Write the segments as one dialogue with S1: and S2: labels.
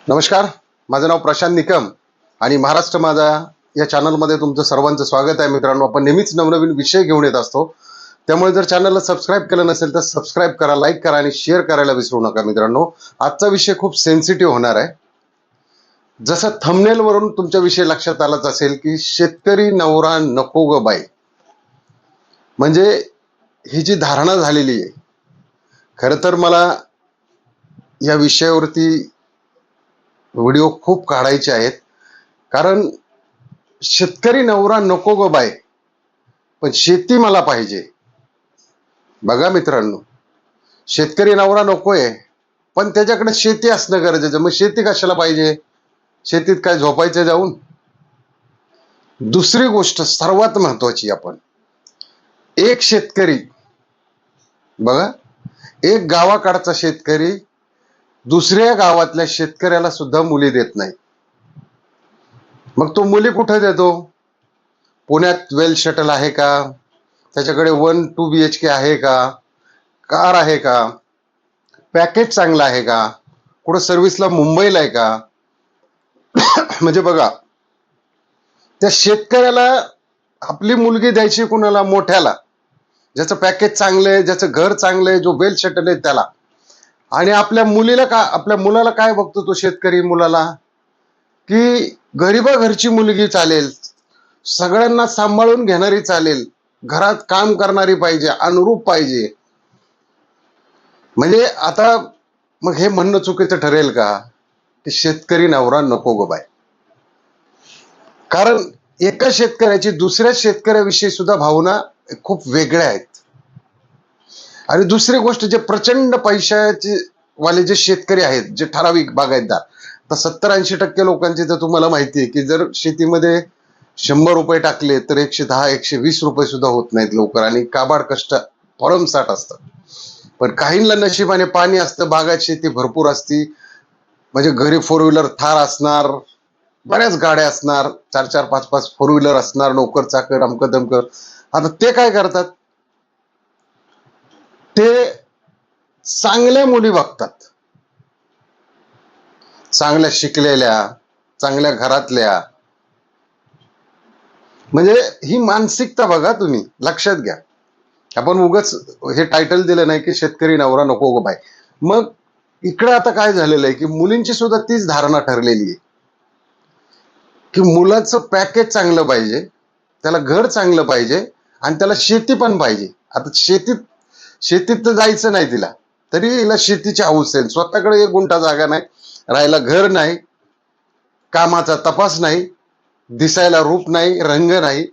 S1: नमस्कार. माझं नाव प्रशांत निकम आणि महाराष्ट्र माझा या चॅनलमध्ये तुमचं सर्वांचं स्वागत आहे. मित्रांनो, आपण नेहमीच नवनवीन विषय घेऊन येत असतो. त्यामुळे जर चॅनलला सबस्क्राईब केलं नसेल तर सबस्क्राईब करा, लाईक करा आणि शेअर करायला विसरू नका. मित्रांनो, आजचा विषय खूप सेन्सिटिव्ह होणार आहे. जसं थंबनेल वरून तुमच्या विषय लक्षात आलाच असेल की शेतकरी नवरा नको ग बाई, म्हणजे ही जी धारणा झालेली आहे. खरं तर मला या विषयावरती व्हिडिओ खूप काढायचे आहेत, कारण शेतकरी नवरा नको ग बाय, पण शेती मला पाहिजे. बघा मित्रांनो, शेतकरी नवरा नकोय, पण त्याच्याकडे शेती असणं गरजेचं. मग शेती कशाला पाहिजे? शेतीत काय झोपायचं जाऊन? दुसरी गोष्ट सर्वात महत्वाची, आपण एक शेतकरी बघा, एक गावाकडचा शेतकरी दुसऱ्या गावातल्या शेतकऱ्याला सुद्धा मुली देत नाही. मग तो मुली कुठे देतो? पुण्यात वेल शटल आहे का? त्याच्याकडे 1-2 BHK आहे का? कार आहे का? पॅकेज चांगला आहे का? कुठं सर्व्हिसला मुंबईला आहे का? म्हणजे बघा, त्या शेतकऱ्याला आपली मुलगी द्यायची कुणाला? मोठ्याला, ज्याचं पॅकेज चांगलं आहे, ज्याचं घर चांगलं आहे, जो वेल शटल आहे त्याला. आणि आपल्या मुलीला का, आपल्या मुलाला काय बघतो तो शेतकरी मुलाला? की गरीबा घरची मुलगी चालेल, सगळ्यांना सांभाळून घेणारी चालेल, घरात काम करणारी पाहिजे, अनुरूप पाहिजे. म्हणजे आता मग हे म्हणणं चुकीचं ठरेल का की शेतकरी नवरा नको गो बाय? कारण एका शेतकऱ्याची दुसऱ्या शेतकऱ्याविषयी सुद्धा भावना खूप वेगळ्या आहेत. आणि दुसरी गोष्ट, जे प्रचंड पैशाचे वाले जे शेतकरी आहेत, जे ठराविक बागायतदार, तर 70-80% लोकांची तर तुम्हाला माहिती आहे की जर शेतीमध्ये 100 रुपये टाकले तर 110-120 रुपये सुद्धा होत नाहीत लवकर, आणि काबाड कष्ट भरमसाठ असतात. पण काहींना नशिबाने पाणी असतं, बागायत शेती भरपूर असती, म्हणजे घरी 4 व्हीलर थार असणार, बऱ्याच गाड्या असणार, 4-4, 5-5 4 व्हीलर असणार, नोकर चाकर अमकं दमकं. आता ते काय करतात? ते चांगल्या मुली बघतात, चांगल्या शिकलेल्या, चांगल्या घरातल्या. म्हणजे ही मानसिकता बघा, तुम्ही लक्षात घ्या. आपण उगाच हे टायटल दिलं नाही की शेतकरी नवरा नको गो बाय. मग इकडे आता काय झालेलं आहे की मुलींची सुद्धा तीच धारणा ठरलेली आहे की मुलाचं पॅकेज चांगलं पाहिजे, त्याला घर चांगलं पाहिजे, आणि त्याला शेती पण पाहिजे. आता शेतीत तर जायचं नाही तिला, तरी हिला शेतीची हौस आहे. स्वतःकडे 1 गुंठा जागा नाही, राहायला घर नाही, कामाचा तपास नाही, दिसायला रूप नाही, रंग नाही,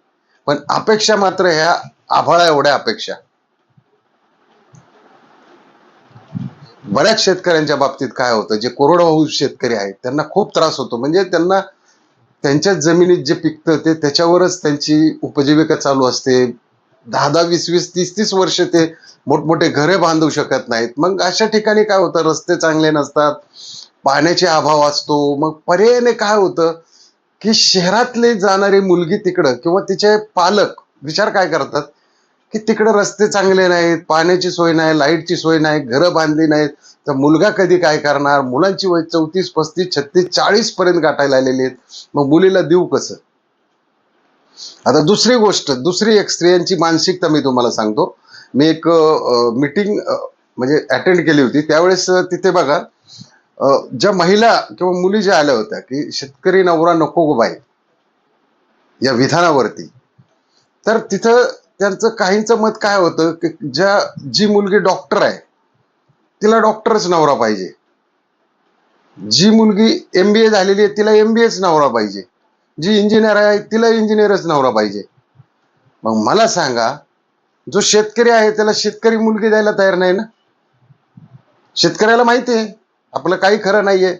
S1: पण अपेक्षा मात्र ह्या आभाळा एवढ्या अपेक्षा. बऱ्याच शेतकऱ्यांच्या बाबतीत काय होतं, जे कोरडवाहू शेतकरी आहेत त्यांना खूप त्रास होतो. म्हणजे त्यांना त्यांच्या जमिनीत जे पिकतं ते त्याच्यावरच त्यांची उपजीविका चालू असते. 10-10, 20-20, 30-30 वर्ष ते मोठमोठे घरे बांधू शकत नाहीत. मग अशा ठिकाणी काय होतं, रस्ते चांगले नसतात, पाण्याचे अभाव असतो. मग पर्यायाने काय होतं की शहरातले जाणारी मुलगी तिकडं, किंवा तिचे पालक विचार काय करतात की तिकडे रस्ते चांगले नाहीत, पाण्याची सोय नाही, लाईटची सोय नाही, घरं बांधली नाहीत, तर मुलगा कधी काय करणार? मुलांची वय 34, 35, 36, 40 पर्यंत गाठायला आलेली आहेत. मग मुलीला देऊ कसं? आता दुसरी गोष्ट, दुसरी एक स्त्रियांची मानसिकता मी तुम्हाला सांगतो. मी एक मीटिंग म्हणजे अटेंड केली होती. त्यावेळेस तिथे बघा, ज्या महिला किंवा मुली ज्या आल्या होत्या की शेतकरी नवरा नको गो बाई या विधानावरती, तर तिथं त्यांचं काहींचं मत काय होतं की जी मुलगी डॉक्टर आहे तिला डॉक्टरच नवरा पाहिजे, जी मुलगी MBA झालेली आहे तिला MBAच नवरा पाहिजे, जी इंजिनियर आहे तिला इंजिनियरच नवरा पाहिजे. मग मला सांगा, जो शेतकरी आहे त्याला शेतकरी मुलगी द्यायला तयार नाही ना? शेतकऱ्याला माहिती आहे आपलं काही खरं नाहीये,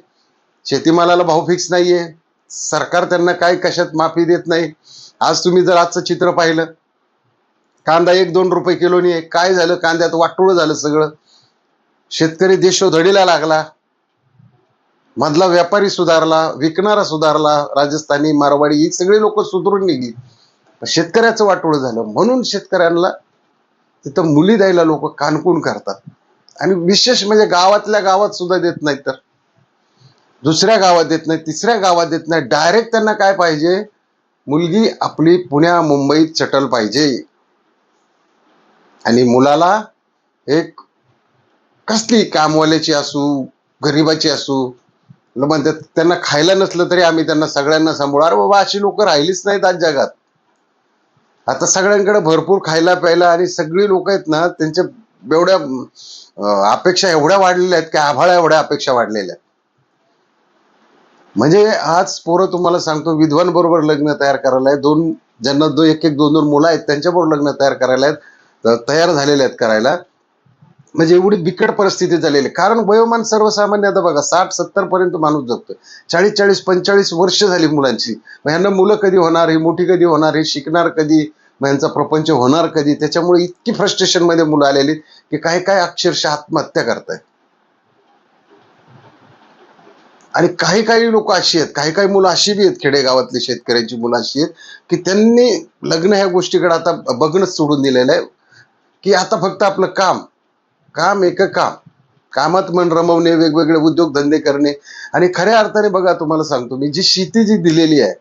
S1: शेतीमालाला भाव फिक्स नाहीये, सरकार त्यांना काय कशात माफी देत नाही. आज तुम्ही जर आजचं चित्र पाहिलं, कांदा 1-2 रुपये किलोनी आहे. काय झालं? कांद्यात वाटोळं झालं सगळं. शेतकरी देशोधडीला लागला, मधला व्यापारी सुधारला, विकणारा सुधारला, राजस्थानी, मारवाडी ही सगळी लोक सुधरून निघली, शेतकऱ्याचं वाटोळं झालं. म्हणून शेतकऱ्यांना तिथं मुली द्यायला लोक कानकून करतात, आणि विशेष म्हणजे गावातल्या गावात सुद्धा देत नाहीत. तर दुसऱ्या गावात येत नाही, तिसऱ्या गावात येत नाही, डायरेक्ट त्यांना काय पाहिजे, मुलगी आपली पुण्या मुंबईत चटल पाहिजे. आणि मुलाला एक कसली कामवाल्याची असू, गरीबाची असू, म्हणतात त्यांना खायला नसलं तरी आम्ही त्यांना सगळ्यांना सांभाळू. अरे बाबा, अशी लोक राहिलीच नाहीत आज जगात. आता सगळ्यांकडे भरपूर खायला प्यायला आणि सगळी लोक आहेत ना, त्यांच्या एवढ्या अपेक्षा एवढ्या वाढलेल्या आहेत की आभाळा एवढ्या अपेक्षा वाढलेल्या आहेत. म्हणजे आज पोरं तुम्हाला सांगतो विद्वान बरोबर लग्न तयार करायला आहेत, ज्यांना एक एक दोन दोन मुलं आहेत त्यांच्याबरोबर लग्न तयार करायला आहेत, तयार झालेले आहेत करायला. म्हणजे एवढी बिकट परिस्थिती झालेली. कारण वयोमान सर्वसामान्य आता बघा 60-70 पर्यंत माणूस जगतोय. 40-45 वर्ष झाली मुलांची. मग ह्यांना मुलं कधी होणार, ही मोठी कधी होणार, हे शिकणार कधी, मग यांचा प्रपंच होणार कधी. त्याच्यामुळे इतकी फ्रस्ट्रेशन मध्ये मुलं आलेली की काय काय अक्षरशः आत्महत्या करतायत. आणि काही काही लोक अशी आहेत, काही काही मुलं अशी बी आहेत, खेडेगावातली शेतकऱ्यांची मुलं अशी आहेत की त्यांनी लग्न ह्या गोष्टीकडे आता बघणंच सोडून दिलेलं आहे. की आता फक्त आपलं काम काम एक काम, कामात मन रमवणे, वेगवेगळे उद्योगधंदे करणे. आणि खऱ्या अर्थाने बघा, तुम्हाला सांगतो मी, जी शेती जी दिलेली आहे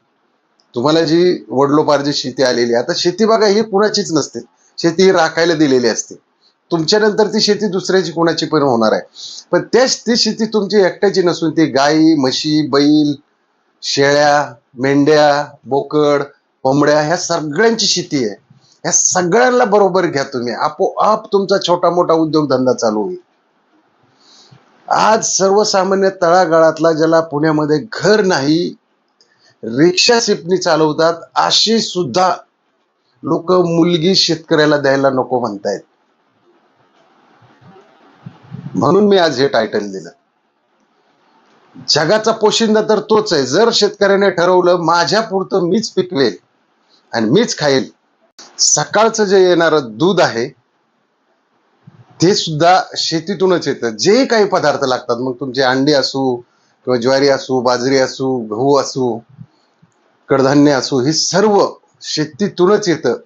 S1: तुम्हाला, जी वडलोपार्जित शेती आलेली आहे, आता शेती बघा ही कुणाचीच नसते. शेती ही राखायला दिलेली असते. तुमच्यानंतर ती शेती दुसऱ्याची कोणाची पण होणार आहे. पण ती शेती तुमची एकट्याची नसून ती गाई, म्हशी, बैल, शेळ्या, मेंढ्या, बोकड, कोंबड्या, ह्या सगळ्यांची शेती आहे. ह्या सगळ्यांना बरोबर घ्या तुम्ही, आपोआप तुमचा छोटा मोठा उद्योगधंदा चालू होईल. आज सर्वसामान्य तळागाळातला, ज्याला पुण्यामध्ये घर नाही, रिक्षा सिपणी चालवतात, अशी सुद्धा लोक मुलगी शेतकऱ्याला द्यायला नको म्हणतायत. म्हणून मी आज हे टायटल दिलं. जगाचा पोशिंदा तर तोच आहे. जर शेतकऱ्याने ठरवलं माझ्या पुरतं मीच पिकवेल आणि मीच खाईल, सकाळचं जे येणारं दूध आहे ते सुद्धा शेतीतूनच येतं. जे काही पदार्थ लागतात, मग तुमचे अंडी असू किंवा ज्वारी असू, बाजरी असू, गहू असू, कडधान्य असू, हे सर्व शेतीतूनच येतं.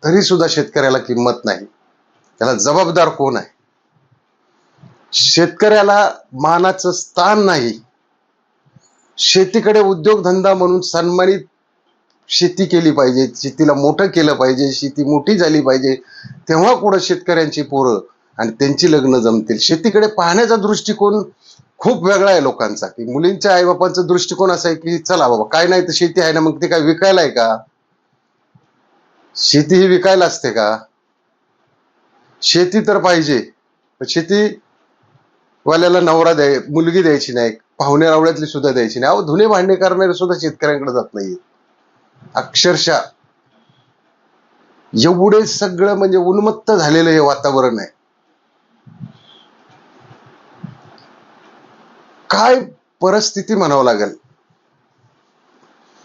S1: तरी सुद्धा शेतकऱ्याला किंमत नाही. त्याला जबाबदार कोण आहे? शेतकऱ्याला मानाचं स्थान नाही. शेतीकडे उद्योगधंदा म्हणून सन्मानित शेती केली पाहिजे, शेतीला मोठं केलं पाहिजे, शेती मोठी झाली पाहिजे, तेव्हा कुठं शेतकऱ्यांची पोरं आणि त्यांची लग्न जमतील. शेतीकडे पाहण्याचा दृष्टिकोन खूप वेगळा आहे लोकांचा. की मुलींच्या आईबापांचा दृष्टिकोन असा आहे की चला बाबा, काय नाही तर शेती आहे ना, मग ते काय विकायला आहे का? शेती ही विकायला असते का? शेती तर पाहिजे, पण शेती वाल्याला मुलगी द्यायची नाही, पाहुणे रावळ्यातली सुद्धा द्यायची नाही. अहो, धुणे भांडे करणारे सुद्धा शेतकऱ्यांकडे जात नाही. अक्षरशः एवढे सगळं म्हणजे उन्मत्त झालेलं हे वातावरण आहे. काय परिस्थिती म्हणावं लागेल.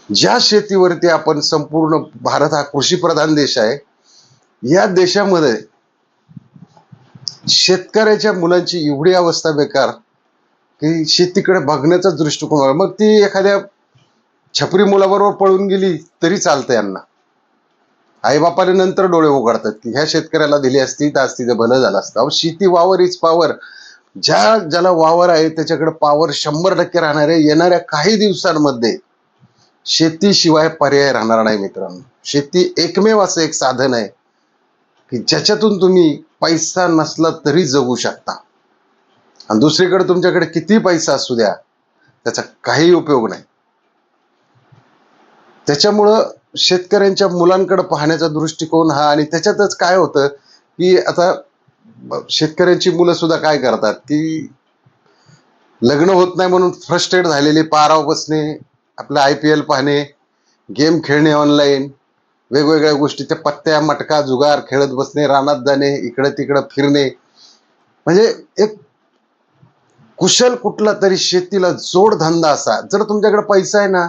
S1: ज्या शेतीवरती आपण, संपूर्ण भारत हा कृषीप्रधान देश आहे, या देशामध्ये शेतकऱ्याच्या मुलांची एवढी अवस्था बेकार की शेतीकडे बघण्याचा दृष्टिकोन, मग ती एखाद्या छपरी मुलाबरोबर पळून गेली तरी चालतं यांना. आईबापाने नंतर डोळे उघडतात की ह्या शेतकऱ्याला दिली असती तर आज तिचं भलं झालं असतं. अहो, शेती वावर इज पॉवर. ज्याला वावर आहे त्याच्याकडे पॉवर 100% राहणार आहे. येणाऱ्या काही दिवसांमध्ये शेतीशिवाय पर्याय राहणार नाही मित्रांनो. शेती एकमेव असं एक साधन आहे की ज्याच्यातून तुम्ही पैसा नसला तरी जगू शकता. आणि दुसरीकडे तुमच्याकडे किती पैसा असू द्या, त्याचा काही उपयोग नाही. त्याच्यामुळं शेतकऱ्यांच्या मुलांकडे पाहण्याचा दृष्टिकोन हा, आणि त्याच्यातच काय होतं की आता शेतकऱ्यांची मुलं सुद्धा काय करतात की लग्न होत नाही म्हणून फ्रस्ट्रेट झालेले, पाराव बसणे, आपलं IPL पाहणे, गेम खेळणे ऑनलाईन, वेगवेगळ्या गोष्टी, त्या पत्त्या, मटका, जुगार खेळत बसणे, रानात जाणे, इकडं तिकडं फिरणे. म्हणजे एक कुशल कुठला तरी शेतीला जोडधंदा असा, जर तुमच्याकडे पैसा आहे ना,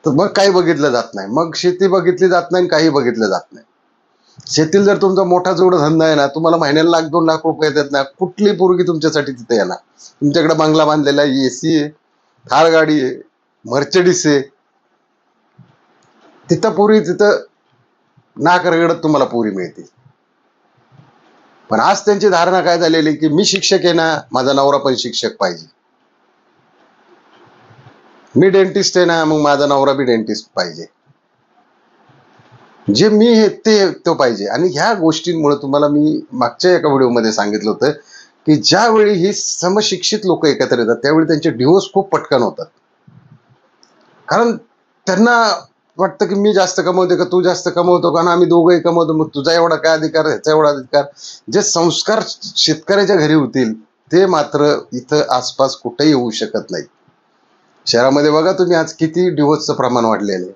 S1: तर मग काही बघितलं जात नाही. मग शेती बघितली जात नाही, काही बघितलं जात नाही. शेतीला जर तुमचा मोठा जोडधंदा आहे ना, तुम्हाला महिन्याला 1,00,000-2,00,000 रुपये येतात ना, कुठली पोरगी तुमच्यासाठी तिथे येणार? तुमच्याकडे बंगला बांधलेला आहे, AC आहे, थार गाडी आहे, मर्चडीस आहे, तिथं नाक रगडत तुम्हाला पोरी मिळते. पण आज त्यांची धारणा काय झालेली की मी शिक्षक आहे ना, माझा नवरा पण शिक्षक पाहिजे. मी डेंटिस्ट आहे ना, मग माझा नवरा बी डेंटिस्ट पाहिजे, जे मी आहे ते तो पाहिजे. आणि ह्या गोष्टींमुळे तुम्हाला मी मागच्या एका व्हिडिओमध्ये सांगितलं होतं की ज्यावेळी ही समशिक्षित लोक एकत्र येतात त्यावेळी त्यांचे डिवोर्स खूप पटकन होतात. कारण त्यांना वाटतं की मी जास्त कमवते का तू जास्त कमवतो का, आम्ही दोघंही कमवतो, मग तुझा एवढा काय अधिकार, ह्याचा एवढा अधिकार. जे संस्कार शेतकऱ्याच्या घरी होतील ते मात्र इथं आसपास कुठेही होऊ शकत नाही. शहरामध्ये बघा तुम्ही आज किती डिवोर्सचं प्रमाण वाढलेलं आहे.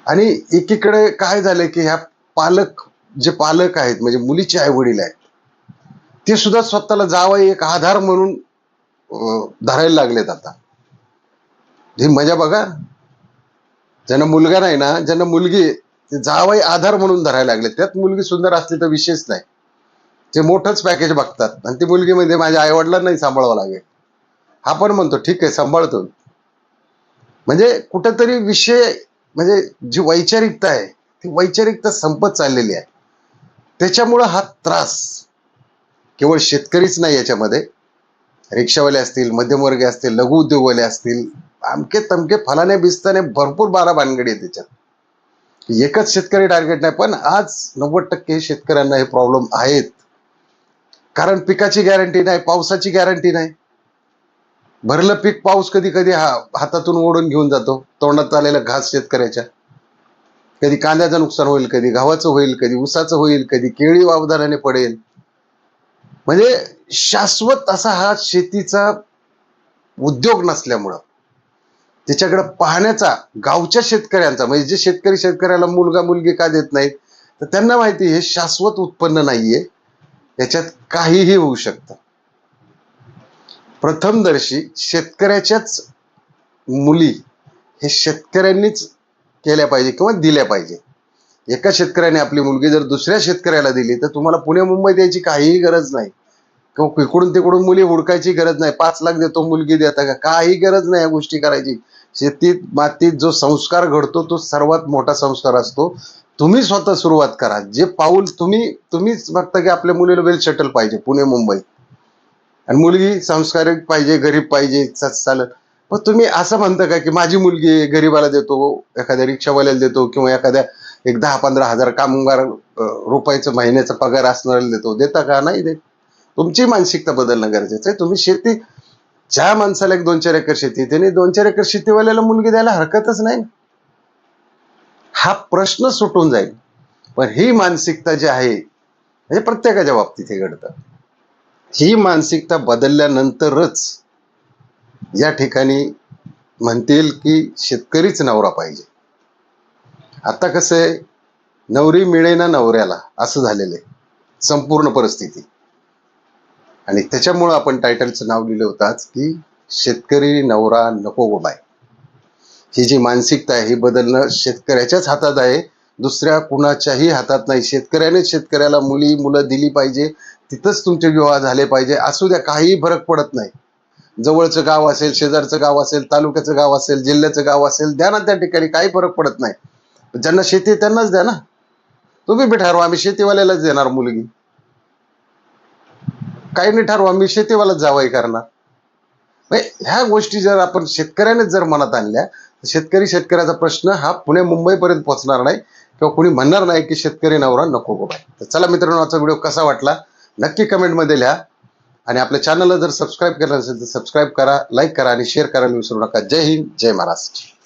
S1: आणि एकीकडे काय झालंय की ह्या जे पालक आहेत म्हणजे मुलीचे आई वडील आहेत ते सुद्धा स्वतःला जावई एक आधार म्हणून धरायला लागलेत आता. ही मजा बघा, ज्यांना मुलगा नाही ना, ज्यांना मुलगी आहे, ते जावई आधार म्हणून धरायला लागले. त्यात मुलगी सुंदर असली तर विशेष नाही, ते मोठंच पॅकेज बघतात. आणि ती मुलगी म्हणजे माझ्या आई वडिलांनाही सांभाळावं लागेल. हा पण म्हणतो ठीक आहे सांभाळतो. म्हणजे कुठेतरी विषय, म्हणजे जी वैचारिकता आहे ती वैचारिकता संपत चाललेली आहे. त्याच्यामुळं हा त्रास केवळ शेतकरीच नाही, याच्यामध्ये रिक्षावाले असतील, मध्यमवर्गीय असतील, लघु उद्योगवाले असतील, अमके तमके फलाने बिस्ताने भरपूर बारा भानगडी आहे त्याच्यात. एकच शेतकरी टार्गेट नाही, पण आज 90% शेतकऱ्यांना हे प्रॉब्लेम आहेत. कारण पिकाची गॅरंटी नाही, पावसाची गॅरंटी नाही. भरलं पीक पाऊस कधी कधी हातातून ओढून घेऊन जातो. तोंडात आलेला घास शेतकऱ्याच्या, कधी कांद्याचं नुकसान होईल, कधी गव्हाचं होईल, कधी ऊसाचं होईल, कधी केळी वावदानाने पडेल. म्हणजे शाश्वत असा हा शेतीचा उद्योग नसल्यामुळं त्याच्याकडे पाहण्याचा गावच्या शेतकऱ्यांचा, म्हणजे जे शेतकरी शेतकऱ्याला मुलगा मुलगी का देत नाहीत, तर त्यांना माहिती हे शाश्वत उत्पन्न नाहीये, याच्यात काहीही होऊ शकतं. प्रथमदर्शी शेतकऱ्याच्याच मुली हे शेतकऱ्यांनीच केल्या पाहिजे किंवा दिल्या पाहिजे. एका शेतकऱ्याने आपली मुलगी जर दुसऱ्या शेतकऱ्याला दिली तर तुम्हाला पुणे मुंबईत यायची काहीही गरज नाही, किंवा इकडून तिकडून मुली हुडकायची गरज नाही. 5 लाख देतो मुलगी देता का, काही गरज नाही या गोष्टी करायची. शेतीत मातीत जो संस्कार घडतो तो सर्वात मोठा संस्कार असतो. तुम्ही स्वतः सुरुवात करा. जे पाऊल तुम्हीच बघता की आपल्या मुलीला वेल सेटल पाहिजे पुणे मुंबई, आणि मुलगी संस्कारिक पाहिजे, गरीब पाहिजे, चालत. पण तुम्ही असं म्हणता का की माझी मुलगी गरीबाला देतो, एखाद्या रिक्षावाल्याला देतो, किंवा एखाद्या एक 10-15 हजार कामगार रुपयाचं महिन्याचा पगार असणाऱ्याला देतो, देता का? नाही देत. तुमची मानसिकता बदलणं गरजेचं आहे. तुम्ही शेती, ज्या माणसाला 1-2-4 एकर शेती त्याने 2-4 एकर शेतीवाल्याला मुलगी द्यायला हरकतच नाही. हा प्रश्न सुटून जाईल. पण ही मानसिकता जी आहे, म्हणजे प्रत्येकाच्या बाबतीत हे घडतं, ही मानसिकता बदलल्यानंतरच या ठिकाणी म्हणतील की शेतकरीच नवरा पाहिजे. आता कसं आहे, नवरी मिळेना नवऱ्याला असं झालेलं आहे संपूर्ण परिस्थिती. आणि त्याच्यामुळं आपण टायटलचं नाव लिहिलं होतं आज की शेतकरी नवरा नको गो बाय. ही जी मानसिकता आहे ही बदलणं शेतकऱ्याच्याच हातात आहे, दुसऱ्या कुणाच्याही हातात नाही. शेतकऱ्यानेच शेतकऱ्याला मुलं दिली पाहिजे, तिथंच तुमचे विवाह झाले पाहिजे. असू द्या, काही फरक पडत नाही. जवळचं गाव असेल, शेजारचं गाव असेल, तालुक्याचं गाव असेल, जिल्ह्याचं गाव असेल, द्या ना त्या ठिकाणी, काही फरक पडत नाही. ज्यांना शेती त्यांनाच द्या ना. तुम्ही बी ठरवा आम्ही शेतीवाल्यालाच देणार मुलगी, काही नाही ठरवा मी शेतीवालाच जावई करणार. ह्या गोष्टी जर आपण शेतकऱ्यानेच जर मनात आणल्या तर शेतकऱ्याचा प्रश्न हा पुणे मुंबईपर्यंत पोहोचणार नाही, किंवा कोणी म्हणणार नाही की शेतकरी नवरा नको गो बाय. तर चला मित्रांनो, आजचा व्हिडिओ कसा वाटला नक्की कमेंटमध्ये लिहा. आणि आपल्या चॅनलला जर सबस्क्राईब केलं नसेल तर सबस्क्राईब करा, लाईक करा आणि शेअर करायला विसरू नका. जय हिंद, जय महाराष्ट्र.